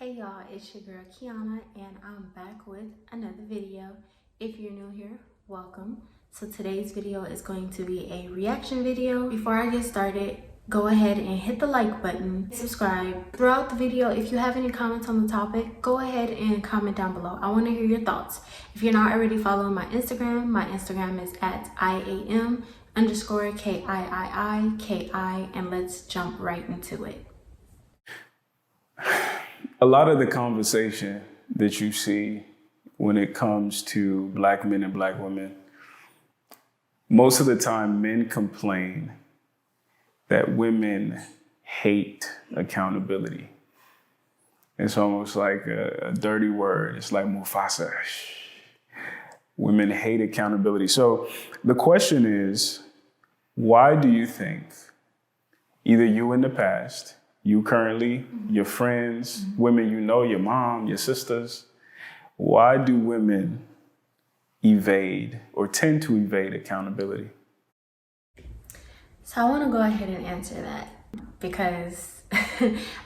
Hey y'all, it's your girl Kiana and I'm back with another video. If you're new here, welcome. So today's video is going to be a reaction video. Before I get started, go ahead and hit the like button, subscribe. Throughout the video, if you have any comments on the topic, go ahead and comment down below. I want to hear your thoughts. If you're not already following my Instagram is at IAM_KIIIKI, and let's jump right into it. A lot of the conversation that you see when it comes to Black men and Black women, most of the time men complain that women hate accountability. It's almost like a dirty word. It's like Mufasa. Women hate accountability. So the question is, why do you think either you in the past, you currently, your friends, women you know, your mom, your sisters, why do women evade or tend to evade accountability? So I want to go ahead and answer that because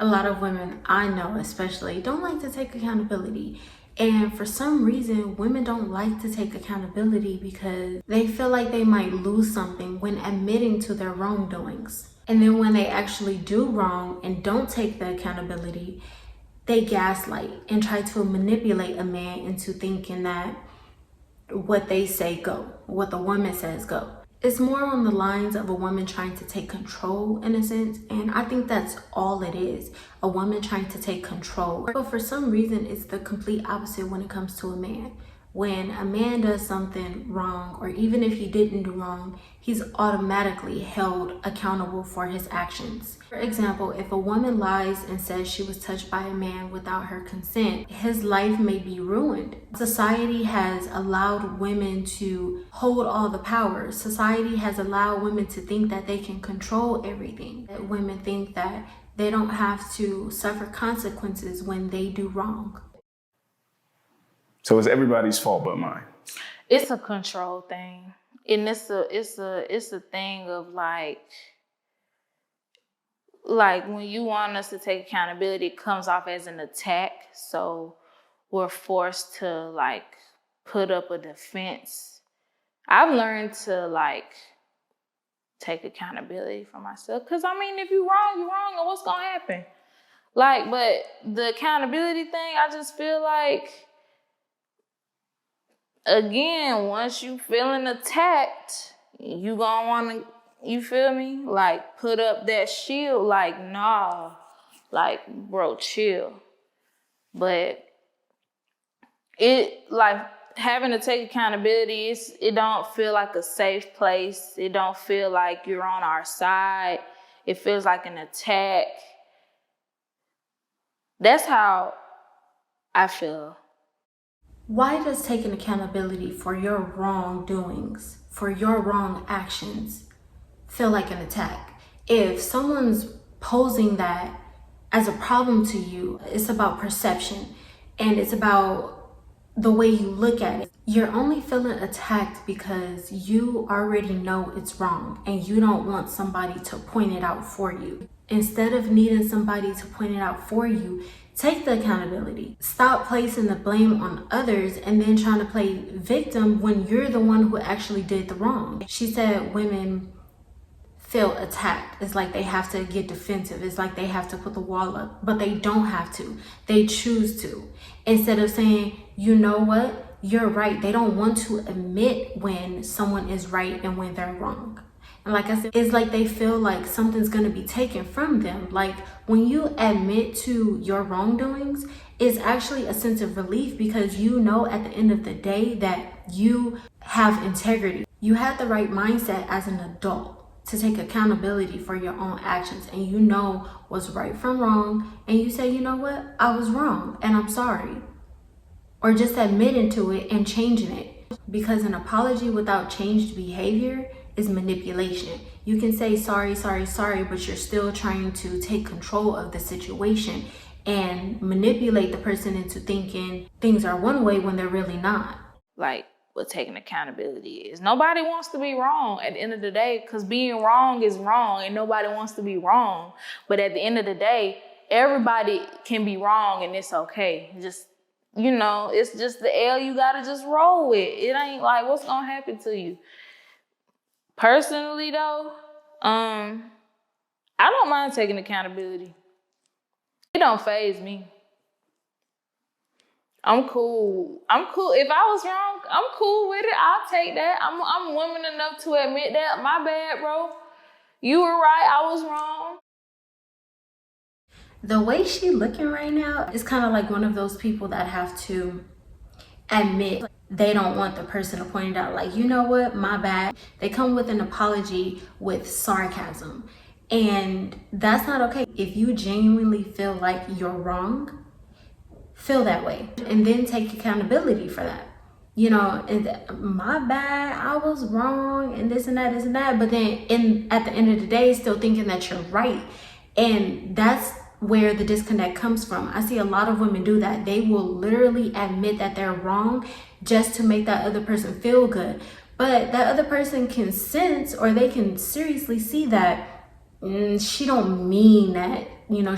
a lot of women I know especially don't like to take accountability. And for some reason, women don't like to take accountability because they feel like they might lose something when admitting to their wrongdoings. And then when they actually do wrong and don't take the accountability, they gaslight and try to manipulate a man into thinking that what they say go, what the woman says go. It's more on the lines of a woman trying to take control in a sense, and I think that's all it is, a woman trying to take control. But for some reason, it's the complete opposite when it comes to a man. When a man does something wrong, or even if he didn't do wrong, he's automatically held accountable for his actions. For example, if a woman lies and says she was touched by a man without her consent, his life may be ruined. Society has allowed women to hold all the power. Society has allowed women to think that they can control everything. That women think that they don't have to suffer consequences when they do wrong. So it's everybody's fault but mine. It's a control thing. And it's a thing of like when you want us to take accountability, it comes off as an attack. So we're forced to like put up a defense. I've learned to like take accountability for myself. Cause I mean, if you're wrong, and what's gonna happen? Like, but the accountability thing, I just feel like, again, once you feeling attacked, you gonna wanna, you feel me? Like, put up that shield, like, nah, like, bro, chill. But it, like, having to take accountability, it don't feel like a safe place. It don't feel like you're on our side. It feels like an attack. That's how I feel. Why does taking accountability for your wrongdoings, for your wrong actions, feel like an attack? If someone's posing that as a problem to you, it's about perception and it's about the way you look at it. You're only feeling attacked because you already know it's wrong and you don't want somebody to point it out for you. Instead of needing somebody to point it out for you, take the accountability. Stop placing the blame on others and then trying to play victim when you're the one who actually did the wrong. She said women feel attacked. It's like they have to get defensive. It's like they have to put the wall up, but they don't have to. They choose to. Instead of saying, you know what, you're right. They don't want to admit when someone is right and when they're wrong. And like I said, it's like they feel like something's going to be taken from them. Like when you admit to your wrongdoings, it's actually a sense of relief because you know at the end of the day that you have integrity. You had the right mindset as an adult to take accountability for your own actions, and you know what's right from wrong, and you say, you know what, I was wrong and I'm sorry. Or just admitting to it and changing it. Because an apology without changed behavior is manipulation. You can say sorry, but you're still trying to take control of the situation and manipulate the person into thinking things are one way when they're really not. Like what taking accountability is. Nobody wants to be wrong at the end of the day, because being wrong is wrong and nobody wants to be wrong. But at the end of the day, everybody can be wrong and it's okay. Just, it's just the L you gotta just roll with. It ain't like what's gonna happen to you. Personally though, I don't mind taking accountability. It don't faze me. I'm cool. If I was wrong, I'm cool with it. I'll take that. I'm woman enough to admit that. My bad, bro. You were right. I was wrong. The way she looking right now is kind of like one of those people that have to admit they don't want the person to point it out. Like, you know what? My bad. They come with an apology with sarcasm. And that's not okay. If you genuinely feel like you're wrong, feel that way and then take accountability for that. And my bad, I was wrong and this and that, but then at the end of the day still thinking that you're right. And that's where the disconnect comes from. I see a lot of women do that. They will literally admit that they're wrong just to make that other person feel good, but that other person can sense, or they can seriously see that she don't mean that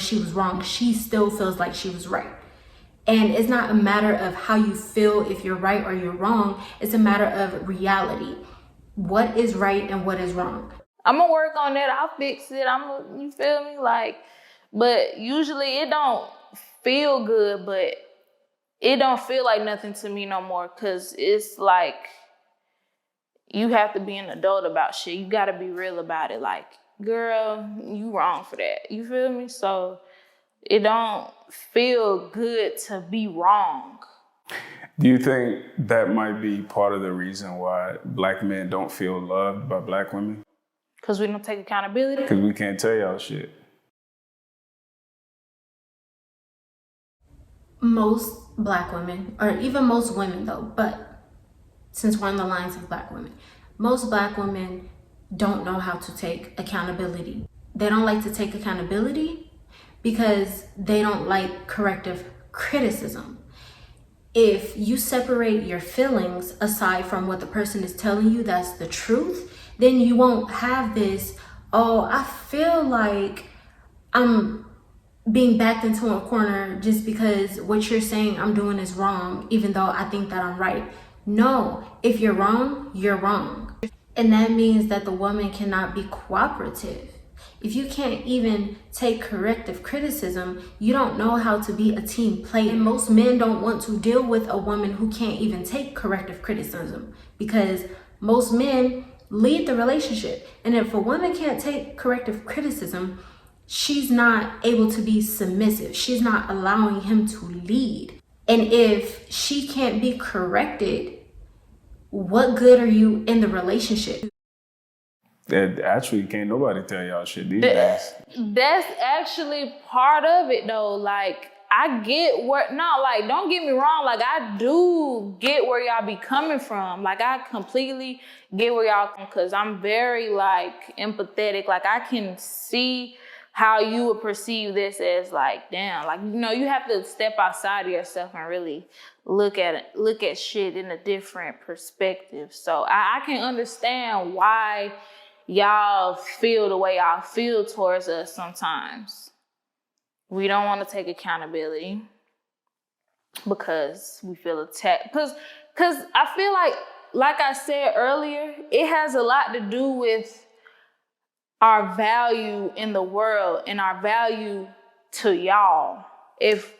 she was wrong. She still feels like she was right. And it's not a matter of how you feel if you're right or you're wrong. It's a matter of reality. What is right and what is wrong? I'm gonna work on that. I'll fix it. You feel me? But usually it don't feel good, but it don't feel like nothing to me no more. Cause it's like, you have to be an adult about shit. You gotta be real about it. Like, girl, you wrong for that. You feel me? So it don't feel good to be wrong. Do you think that might be part of the reason why black men don't feel loved by black women? Because we don't take accountability? Because we can't tell y'all shit. Most black women, or even most women though, but since we're on the lines of black women, most black women don't know how to take accountability. They don't like to take accountability because they don't like corrective criticism. If you separate your feelings aside from what the person is telling you, that's the truth, then you won't have this, oh, I feel like I'm being backed into a corner just because what you're saying I'm doing is wrong, even though I think that I'm right. No, if you're wrong, you're wrong. And that means that the woman cannot be cooperative. If you can't even take corrective criticism, you don't know how to be a team player. And most men don't want to deal with a woman who can't even take corrective criticism, because most men lead the relationship. And if a woman can't take corrective criticism, she's not able to be submissive. She's not allowing him to lead. And if she can't be corrected, what good are you in the relationship? That actually can't nobody tell y'all shit these days. That's actually part of it though. Like, I get don't get me wrong. Like, I do get where y'all be coming from. Like, I completely get where y'all come, because I'm very empathetic. Like, I can see how you would perceive this as damn, you have to step outside of yourself and really look at shit in a different perspective. So I can understand why y'all feel the way y'all feel towards us sometimes. We don't want to take accountability because we feel attacked. Because I feel like I said earlier, it has a lot to do with our value in the world and our value to y'all. If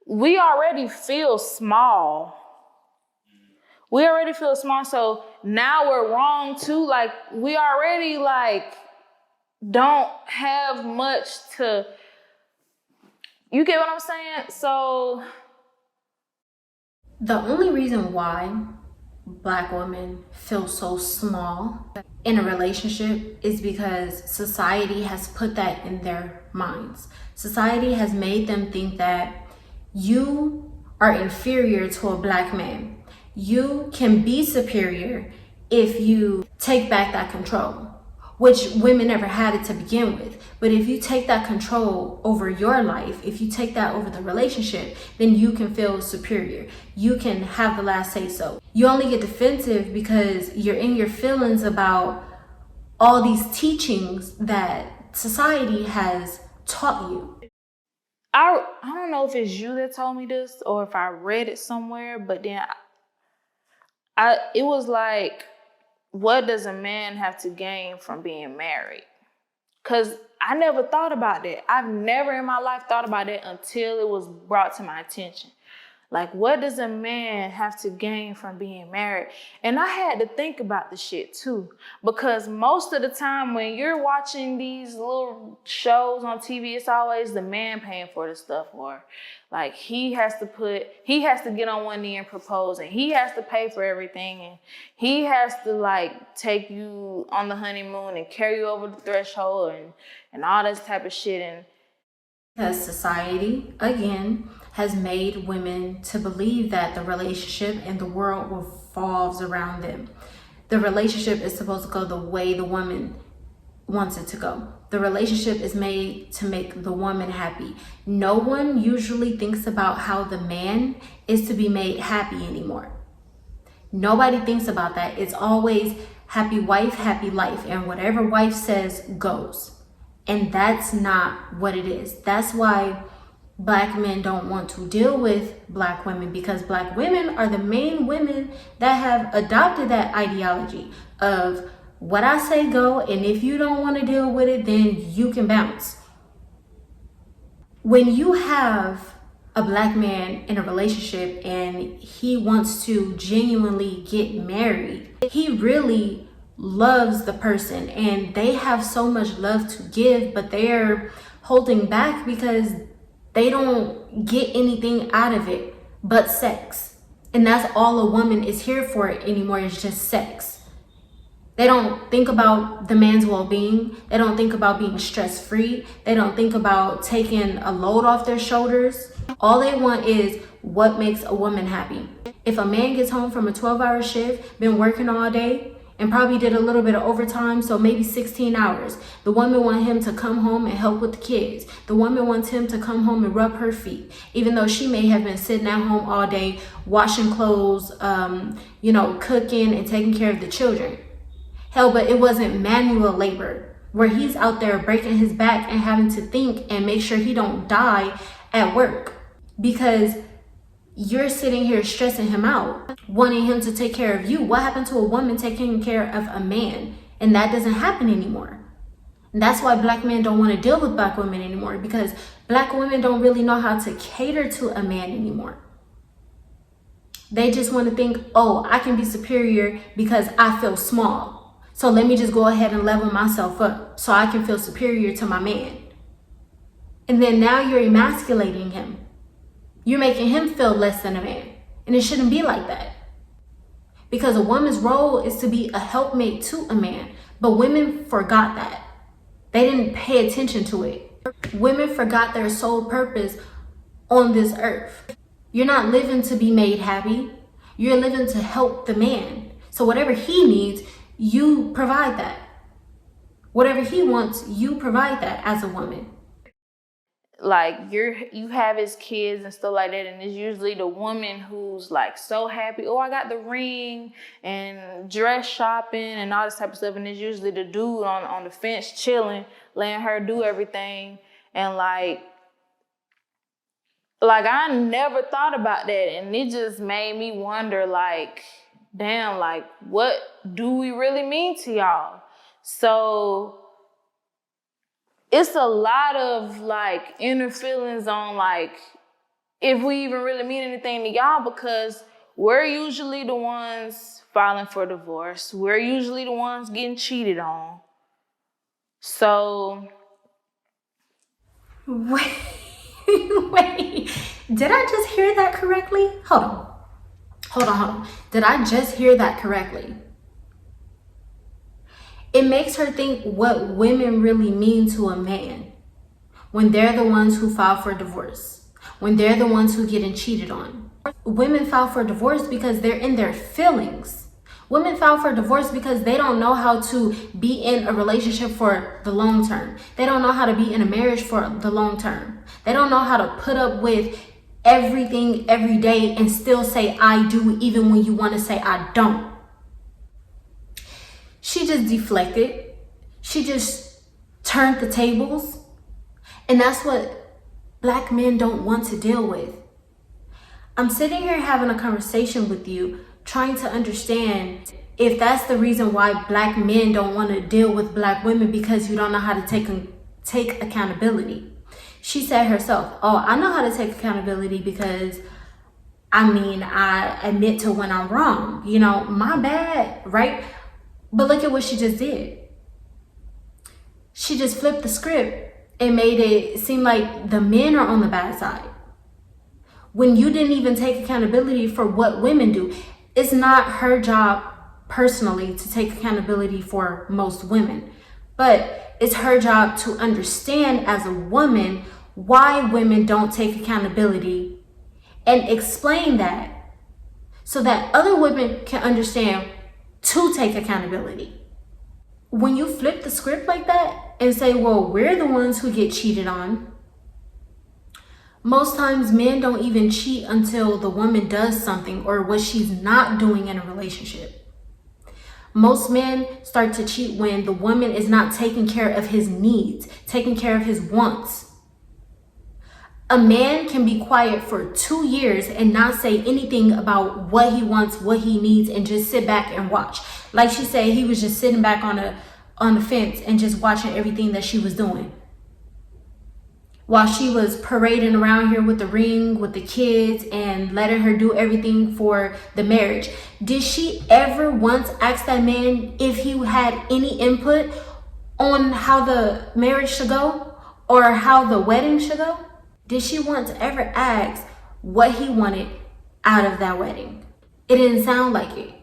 we already feel small, so now we're wrong too. Like, we already don't have much to, you get what I'm saying? So the only reason why Black women feel so small in a relationship is because society has put that in their minds. Society has made them think that you are inferior to a Black man. You can be superior if you take back that control, which women never had it to begin with. But if you take that control over your life, if you take that over the relationship, then you can feel superior. You can have the last say so. You only get defensive because you're in your feelings about all these teachings that society has taught you. I don't know if it's you that told me this or if I read it somewhere, but then it was like, what does a man have to gain from being married? Because I never thought about that. I've never in my life thought about it until it was brought to my attention. Like, what does a man have to gain from being married? And I had to think about the shit too. Because most of the time when you're watching these little shows on TV, it's always the man paying for the stuff. Or like he has to get on one knee and propose, and he has to pay for everything. And he has to like take you on the honeymoon and carry you over the threshold and all this type of shit. And because society, again, has made women to believe that the relationship and the world revolves around them. The relationship is supposed to go the way the woman wants it to go. The relationship is made to make the woman happy. No one usually thinks about how the man is to be made happy anymore. Nobody thinks about that. It's always happy wife, happy life, and whatever wife says goes. And that's not what it is. That's why Black men don't want to deal with Black women, because Black women are the main women that have adopted that ideology of what I say go, and if you don't want to deal with it, then you can bounce. When you have a Black man in a relationship and he wants to genuinely get married, he really loves the person and they have so much love to give, but they're holding back because they don't get anything out of it but sex. And that's all a woman is here for anymore, is just sex. They don't think about the man's well-being. They don't think about being stress-free. They don't think about taking a load off their shoulders. All they want is what makes a woman happy. If a man gets home from a 12-hour shift, been working all day, and probably did a little bit of overtime, so maybe 16 hours. The woman wants him to come home and help with the kids. The woman wants him to come home and rub her feet, even though she may have been sitting at home all day, washing clothes, cooking and taking care of the children. Hell, but it wasn't manual labor where he's out there breaking his back and having to think and make sure he don't die at work because you're sitting here stressing him out, wanting him to take care of you. What happened to a woman taking care of a man? And that doesn't happen anymore. And that's why Black men don't want to deal with Black women anymore, because Black women don't really know how to cater to a man anymore. They just want to think, oh, I can be superior because I feel small. So let me just go ahead and level myself up so I can feel superior to my man. And then now you're emasculating him. You're making him feel less than a man. And it shouldn't be like that. Because a woman's role is to be a helpmate to a man. But women forgot that. They didn't pay attention to it. Women forgot their sole purpose on this earth. You're not living to be made happy. You're living to help the man. So whatever he needs, you provide that. Whatever he wants, you provide that as a woman. Like you have his kids and stuff like that, and it's usually the woman who's like so happy, oh, I got the ring and dress shopping and all this type of stuff, and it's usually the dude on the fence chilling, letting her do everything. And like I never thought about that, and it just made me wonder, like, damn, like what do we really mean to y'all? So it's a lot of like inner feelings on like if we even really mean anything to y'all, because we're usually the ones filing for divorce. We're usually the ones getting cheated on. So Wait, did I just hear that correctly? Hold on. Did I just hear that correctly? It makes her think what women really mean to a man when they're the ones who file for divorce, when they're the ones who getting cheated on. Women file for divorce because they're in their feelings. Women file for divorce because they don't know how to be in a relationship for the long term. They don't know how to be in a marriage for the long term. They don't know how to put up with everything every day and still say I do even when you want to say I don't. She just deflected. She just turned the tables. And that's what Black men don't want to deal with. I'm sitting here having a conversation with you, trying to understand if that's the reason why black men don't want to deal with black women, because you don't know how to take accountability. She said herself, oh, I know how to take accountability because I admit to when I'm wrong. My bad, right? But look at what she just did. She just flipped the script and made it seem like the men are on the bad side, when you didn't even take accountability for what women do. It's not her job personally to take accountability for most women, but it's her job to understand as a woman why women don't take accountability and explain that so that other women can understand to take accountability. When you flip the script like that and say, well, we're the ones who get cheated on, most times men don't even cheat until the woman does something or what she's not doing in a relationship. Most men start to cheat when the woman is not taking care of his needs, taking care of his wants. A man can be quiet for 2 years and not say anything about what he wants, what he needs, and just sit back and watch. Like she said, he was just sitting back on the fence and just watching everything that she was doing, while she was parading around here with the ring, with the kids, and letting her do everything for the marriage. Did she ever once ask that man if he had any input on how the marriage should go or how the wedding should go? Did she once ever ask what he wanted out of that wedding? It didn't sound like it.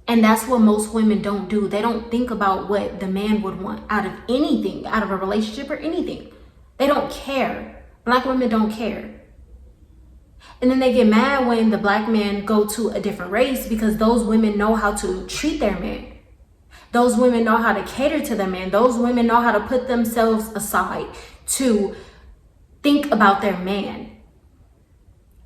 And that's what most women don't do. They don't think about what the man would want out of anything, out of a relationship or anything. They don't care. Black women don't care. And then they get mad when the black men go to a different race, because those women know how to treat their man. Those women know how to cater to their man. Those women know how to put themselves aside to think about their man.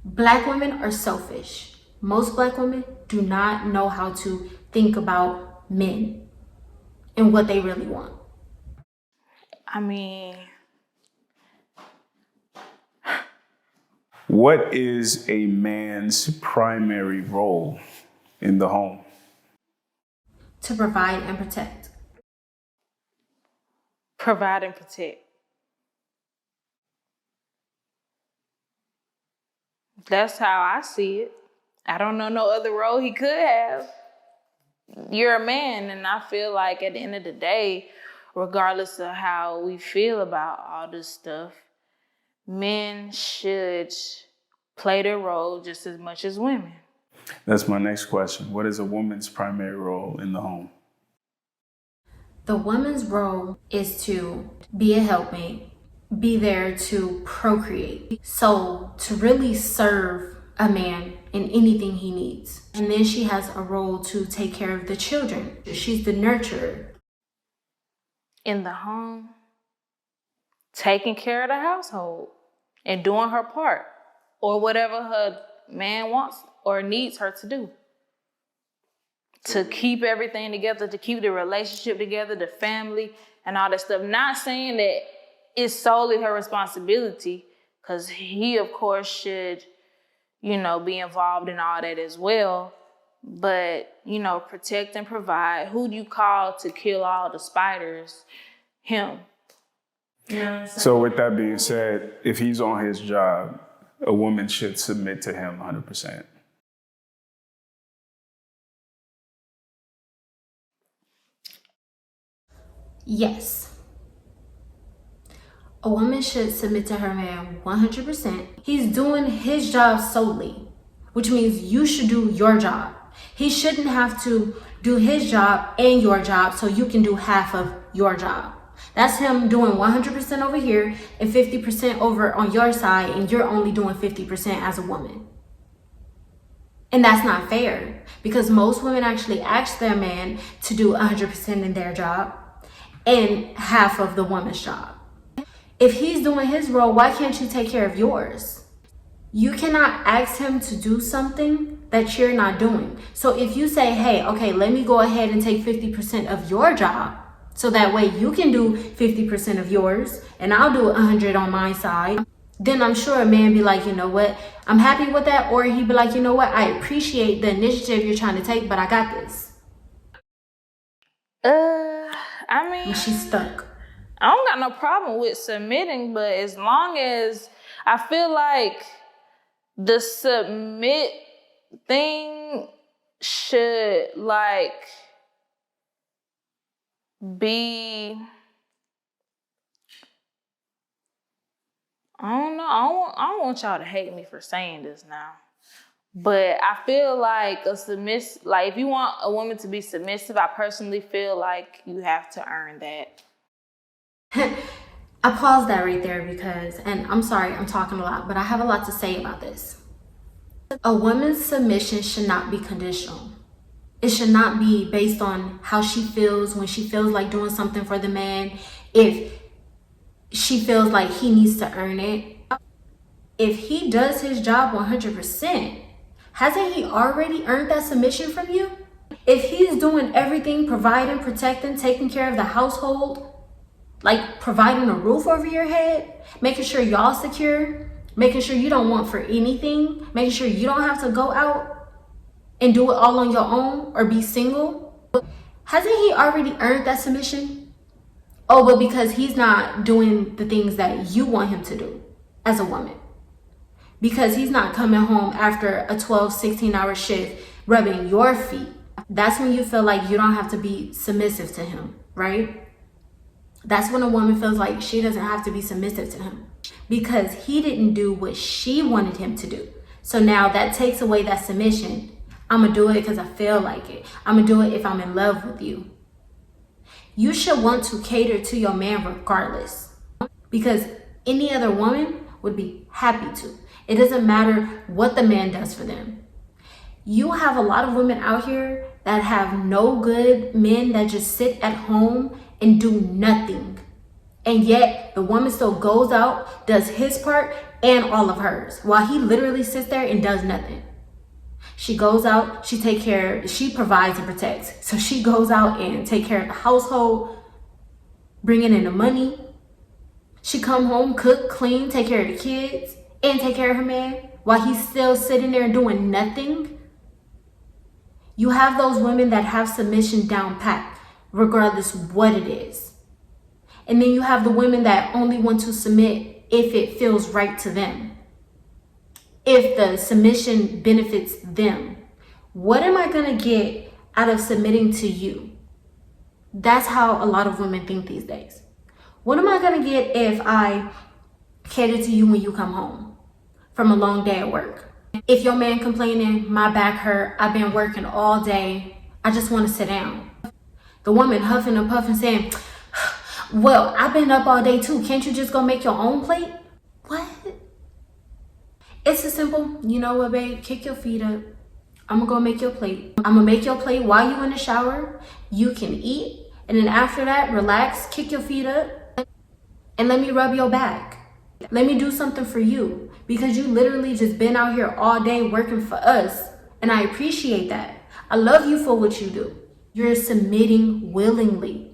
Black women are selfish. Most black women do not know how to think about men and what they really want. What is a man's primary role in the home? To provide and protect. Provide and protect. That's how I see it. I don't know no other role he could have. You're a man, and I feel like at the end of the day, regardless of how we feel about all this stuff, men should play their role just as much as women. That's my next question. What is a woman's primary role in the home? The woman's role is to be a helpmate, be there to procreate. So to really serve a man in anything he needs. And then she has a role to take care of the children. She's the nurturer. In the home, taking care of the household and doing her part, or whatever her man wants or needs her to do. To keep everything together, to keep the relationship together, the family and all that stuff. Not saying that it's solely her responsibility, because he, of course, should, be involved in all that as well. But, protect and provide. Who do you call to kill all the spiders? Him. So with that being said, if he's on his job, a woman should submit to him 100%. Yes. A woman should submit to her man 100%. He's doing his job solely, which means you should do your job. He shouldn't have to do his job and your job so you can do half of your job. That's him doing 100% over here and 50% over on your side, and you're only doing 50% as a woman. And that's not fair, because most women actually ask their man to do 100% in their job and half of the woman's job. If he's doing his role, why can't you take care of yours? You cannot ask him to do something that you're not doing. So if you say, hey, okay, let me go ahead and take 50% of your job, so that way you can do 50% of yours and I'll do 100 on my side, then I'm sure a man be like, you know what, I'm happy with that. Or he'd be like, you know what, I appreciate the initiative you're trying to take, but I got this. I mean, And she's stuck. I don't got no problem with submitting, but as long as I feel like the submit thing should like be, I don't know. I don't want y'all to hate me for saying this now. But I feel like if you want a woman to be submissive, I personally feel like you have to earn that. I paused that right there because, and I'm sorry, I'm talking a lot, but I have a lot to say about this. A woman's submission should not be conditional. It should not be based on how she feels when she feels like doing something for the man. If she feels like he needs to earn it. If he does his job 100%, hasn't he already earned that submission from you? If he's doing everything, providing, protecting, taking care of the household, like providing a roof over your head, making sure y'all secure, making sure you don't want for anything, making sure you don't have to go out and do it all on your own or be single, hasn't he already earned that submission? Oh, but because he's not doing the things that you want him to do as a woman. Because he's not coming home after a 12, 16-hour shift rubbing your feet. That's when you feel like you don't have to be submissive to him, right? That's when a woman feels like she doesn't have to be submissive to him because he didn't do what she wanted him to do. So now that takes away that submission. I'm going to do it because I feel like it. I'm going to do it if I'm in love with you. You should want to cater to your man regardless because any other woman would be happy to. It doesn't matter what the man does for them. You have a lot of women out here that have no good men that just sit at home and do nothing. And yet the woman still goes out, does his part and all of hers while he literally sits there and does nothing. She goes out, she provides and protects. So she goes out and take care of the household, bringing in the money. She come home, cook, clean, take care of the kids, and take care of her man while he's still sitting there doing nothing. You have those women that have submission down pat, regardless what it is. And then you have the women that only want to submit if it feels right to them. If the submission benefits them. What am I going to get out of submitting to you? That's how a lot of women think these days. What am I going to get if I cater to you when you come home from a long day at work? If your man complaining, my back hurt, I've been working all day, I just want to sit down. The woman huffing and puffing saying, well, I've been up all day too. Can't you just go make your own plate? What? It's a simple, you know what, babe? Kick your feet up. I'm gonna go make your plate. I'm gonna make your plate while you in the shower. You can eat. And then after that, relax, kick your feet up, and let me rub your back. Let me do something for you. Because you literally just been out here all day working for us. And I appreciate that. I love you for what you do. You're submitting willingly.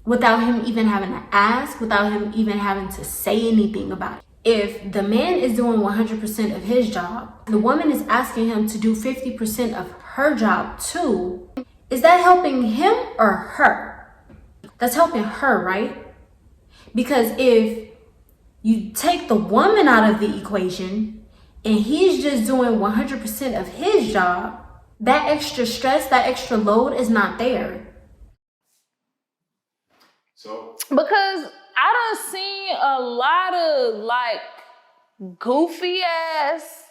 Without him even having to ask, without him even having to say anything about it. If the man is doing 100% of his job, the woman is asking him to do 50% of her job too, is that helping him or her? That's helping her, right? Because if you take the woman out of the equation and he's just doing 100% of his job, that extra stress, that extra load is not there. Because I done seen a lot of like goofy ass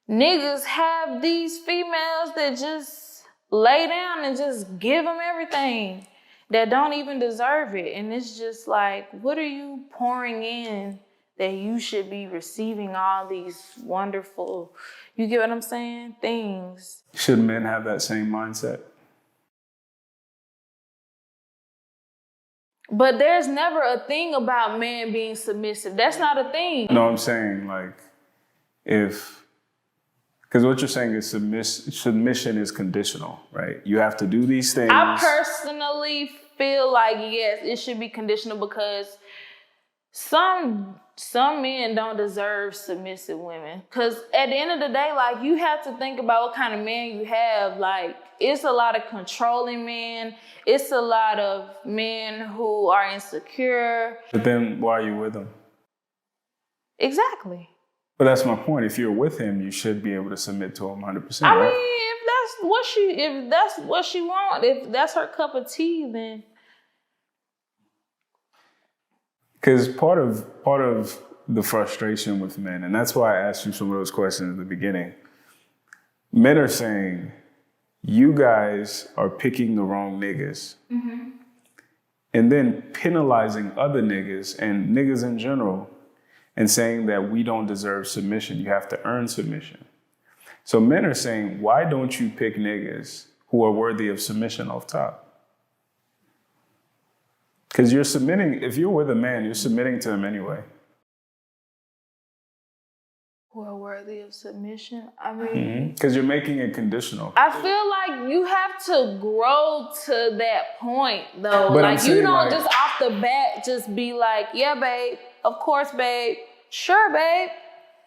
niggas have these females that just lay down and just give them everything that don't even deserve it. And it's just like, what are you pouring in that you should be receiving all these wonderful, you get what I'm saying, things? Should men have that same mindset? But there's never a thing about man being submissive. That's not a thing. No, I'm saying like because what you're saying is submission is conditional, right? You have to do these things. I personally feel like, yes, it should be conditional because some some men don't deserve submissive women. Because at the end of the day, like, you have to think about what kind of man you have. Like, it's a lot of controlling men. It's a lot of men who are insecure. But then why are you with him? Exactly. But that's my point. If you're with him, you should be able to submit to him 100%. I right? mean, if that's what she wants, if that's her cup of tea, then. Because part of the frustration with men, and that's why I asked you some of those questions at the beginning, men are saying, you guys are picking the wrong niggas. Mm-hmm. And then penalizing other niggas and niggas in general and saying that we don't deserve submission. You have to earn submission. So men are saying, why don't you pick niggas who are worthy of submission off top? Because you're submitting, if you're with a man, you're submitting to him anyway. Who are worthy of submission? I mean... Because you're making it conditional. I feel like you have to grow to that point, though. But like, you don't just off the bat just be like, yeah, babe, of course, babe, sure, babe.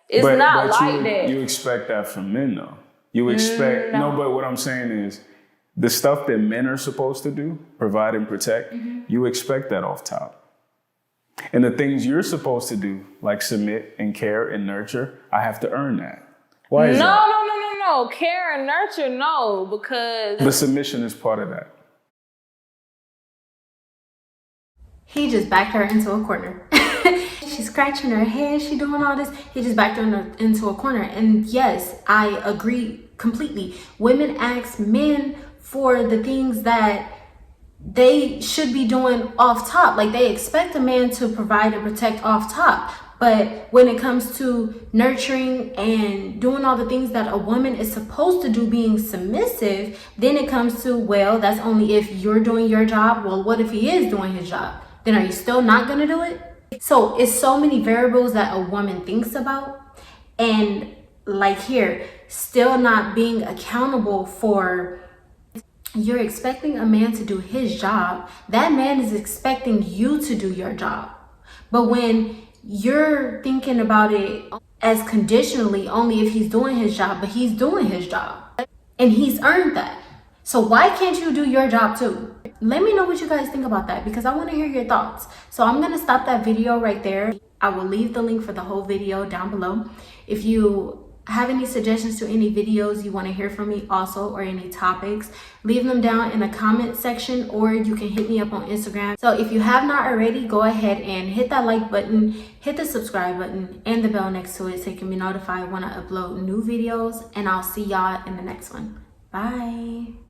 It's not like that. You expect that from men, though. You expect... No, but what I'm saying is, the stuff that men are supposed to do, provide and protect, you expect that off top. And the things you're supposed to do, like submit and care and nurture, I have to earn that. Why is that? No. Care and nurture, no, because... The submission is part of that. He just backed her into a corner. She's scratching her head, she doing all this. He just backed her into a corner. And yes, I agree completely. Women ask men for the things that they should be doing off top. Like, they expect a man to provide and protect off top. But when it comes to nurturing and doing all the things that a woman is supposed to do, being submissive, then it comes to, well, that's only if you're doing your job. Well, what if he is doing his job? Then are you still not gonna do it? So it's so many variables that a woman thinks about. And like here, still not being accountable for... You're expecting a man to do his job. That man is expecting you to do your job. But when you're thinking about it as conditionally, only if he's doing his job, but he's doing his job and he's earned that. So why can't you do your job too? Let me know what you guys think about that, because I want to hear your thoughts. So I'm going to stop that video right there. I will leave the link for the whole video down below. If you have any suggestions to any videos you want to hear from me also, or any topics, leave them down in the comment section, or you can hit me up on Instagram. So if you have not already, go ahead and hit that like button, hit the subscribe button and the bell next to it so you can be notified when I upload new videos, and I'll see y'all in the next one. Bye.